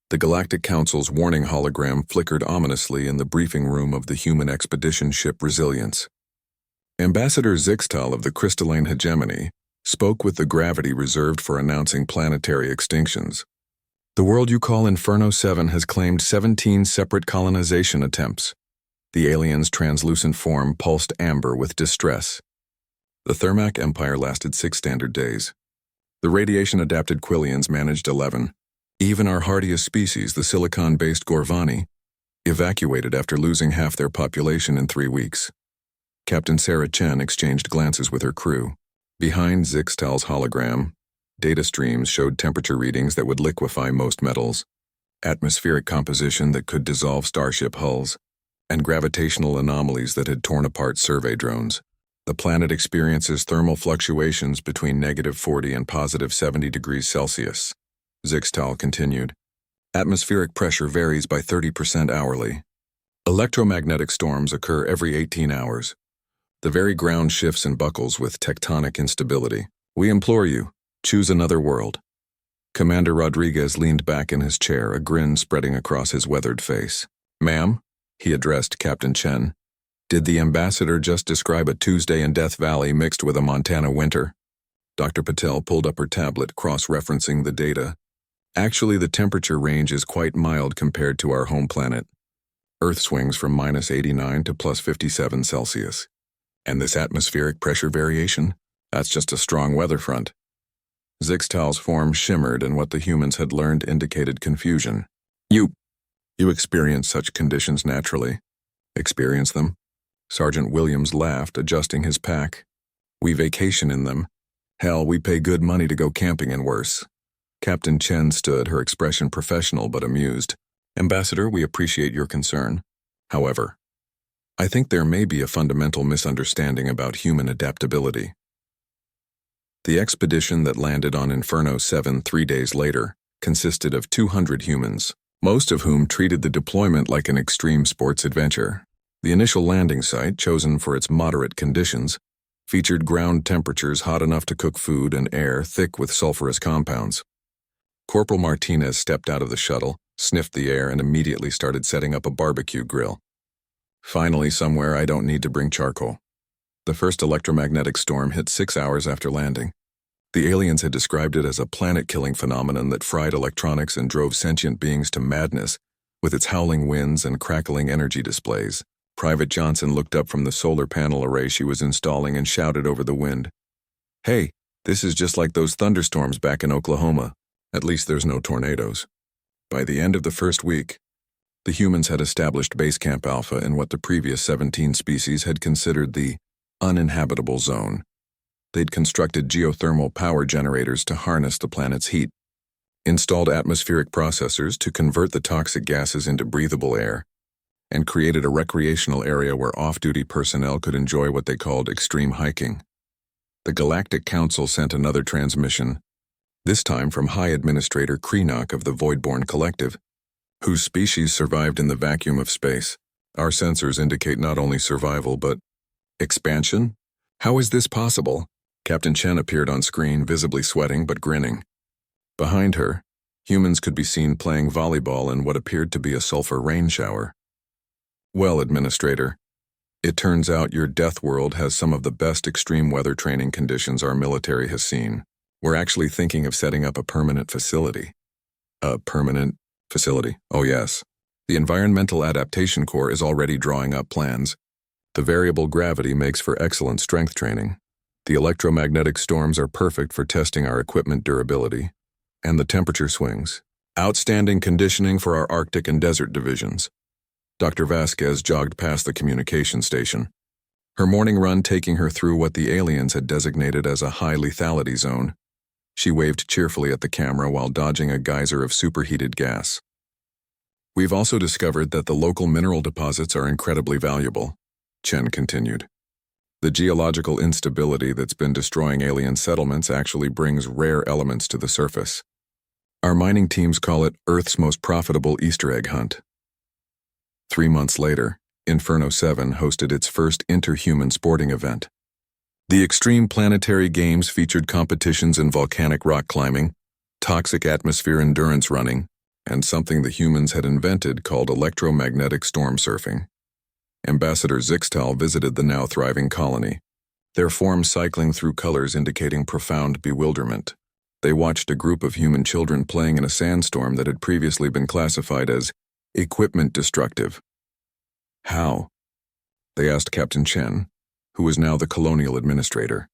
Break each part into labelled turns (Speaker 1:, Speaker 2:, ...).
Speaker 1: The Galactic Council's warning hologram flickered ominously in the briefing room of the human expedition ship Resilience. Ambassador Zixtal of the Crystalline Hegemony spoke with the gravity reserved for announcing planetary extinctions. The world you call Inferno 7 has claimed 17 separate colonization attempts. The alien's translucent form pulsed amber with distress. The Thermac Empire lasted 6 standard days. The radiation-adapted Quillians managed 11. Even our hardiest species, the silicon-based Gorvani, evacuated after losing half their population in 3 weeks. Captain Sarah Chen exchanged glances with her crew. Behind Zixtal's hologram, data streams showed temperature readings that would liquefy most metals, atmospheric composition that could dissolve starship hulls, and gravitational anomalies that had torn apart survey drones. The planet experiences thermal fluctuations between -40 and +70 degrees Celsius. Zixtal continued. Atmospheric pressure varies by 30% hourly. Electromagnetic storms occur every 18 hours. The very ground shifts and buckles with tectonic instability. We implore you, choose another world. Commander Rodriguez leaned back in his chair, a grin spreading across his weathered face. Ma'am, he addressed Captain Chen. Did the ambassador just describe a Tuesday in Death Valley mixed with a Montana winter? Dr. Patel pulled up her tablet, cross-referencing the data. Actually, the temperature range is quite mild compared to our home planet. Earth swings from -89 to +57 Celsius. And this atmospheric pressure variation? That's just a strong weather front. Zixtal's form shimmered, and what the humans had learned indicated confusion. You experience such conditions naturally. Experience them? Sergeant Williams laughed, adjusting his pack. We vacation in them. Hell, we pay good money to go camping and worse. Captain Chen stood, her expression professional but amused. Ambassador, we appreciate your concern. However, I think there may be a fundamental misunderstanding about human adaptability. The expedition that landed on Inferno 7 3 days later consisted of 200 humans, most of whom treated the deployment like an extreme sports adventure. The initial landing site, chosen for its moderate conditions, featured ground temperatures hot enough to cook food and air thick with sulfurous compounds. Corporal Martinez stepped out of the shuttle, sniffed the air, and immediately started setting up a barbecue grill. Finally, somewhere I don't need to bring charcoal. The first electromagnetic storm hit 6 hours after landing. The aliens had described it as a planet-killing phenomenon that fried electronics and drove sentient beings to madness with its howling winds and crackling energy displays. Private Johnson looked up from the solar panel array she was installing and shouted over the wind. Hey, this is just like those thunderstorms back in Oklahoma. At least there's no tornadoes. By the end of the first week, the humans had established Base Camp Alpha in what the previous 17 species had considered the uninhabitable zone. They'd constructed geothermal power generators to harness the planet's heat, installed atmospheric processors to convert the toxic gases into breathable air, and created a recreational area where off-duty personnel could enjoy what they called extreme hiking. The Galactic Council sent another transmission, this time from High Administrator Kreenock of the Voidborn Collective, whose species survived in the vacuum of space. Our sensors indicate not only survival, but expansion? How is this possible? Captain Chen appeared on screen, visibly sweating but grinning. Behind her, humans could be seen playing volleyball in what appeared to be a sulfur rain shower. Well, Administrator, it turns out your death world has some of the best extreme weather training conditions our military has seen. We're actually thinking of setting up a permanent facility. A permanent facility? Oh yes. The Environmental Adaptation Corps is already drawing up plans. The variable gravity makes for excellent strength training. The electromagnetic storms are perfect for testing our equipment durability. And the temperature swings. Outstanding conditioning for our Arctic and desert divisions. Dr. Vasquez jogged past the communication station, her morning run taking her through what the aliens had designated as a high lethality zone. She waved cheerfully at the camera while dodging a geyser of superheated gas. We've also discovered that the local mineral deposits are incredibly valuable, Chen continued. The geological instability that's been destroying alien settlements actually brings rare elements to the surface. Our mining teams call it Earth's most profitable Easter egg hunt. 3 months later, Inferno 7 hosted its first interhuman sporting event. The Extreme Planetary Games featured competitions in volcanic rock climbing, toxic atmosphere endurance running, and something the humans had invented called electromagnetic storm surfing. Ambassador Zixtal visited the now thriving colony, their forms cycling through colors indicating profound bewilderment. They watched a group of human children playing in a sandstorm that had previously been classified as equipment destructive. How? They asked Captain Chen, who was now the colonial administrator.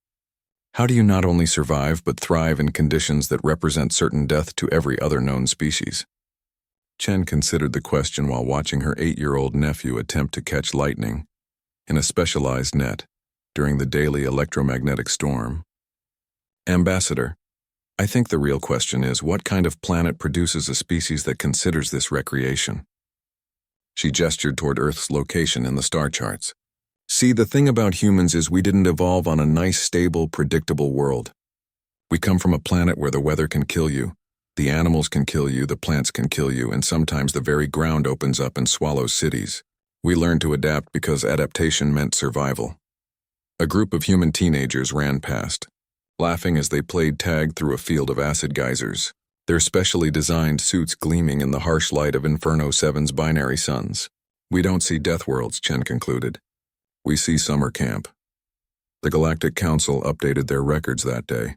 Speaker 1: How do you not only survive but thrive in conditions that represent certain death to every other known species? Chen considered the question while watching her 8-year-old nephew attempt to catch lightning in a specialized net during the daily electromagnetic storm. Ambassador, I think the real question is what kind of planet produces a species that considers this recreation? She gestured toward Earth's location in the star charts. See, the thing about humans is we didn't evolve on a nice, stable, predictable world. We come from a planet where the weather can kill you, the animals can kill you, the plants can kill you, and sometimes the very ground opens up and swallows cities. We learned to adapt because adaptation meant survival. A group of human teenagers ran past, laughing as they played tag through a field of acid geysers, their specially designed suits gleaming in the harsh light of Inferno 7's binary suns. We don't see death worlds, Chen concluded. We see summer camp. The Galactic Council updated their records that day.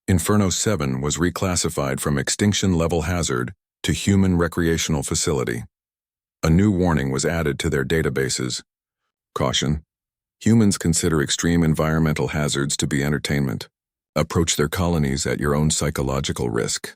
Speaker 1: Inferno 7 was reclassified from extinction-level hazard to human recreational facility. A new warning was added to their databases. Caution. Humans consider extreme environmental hazards to be entertainment. Approach their colonies at your own psychological risk.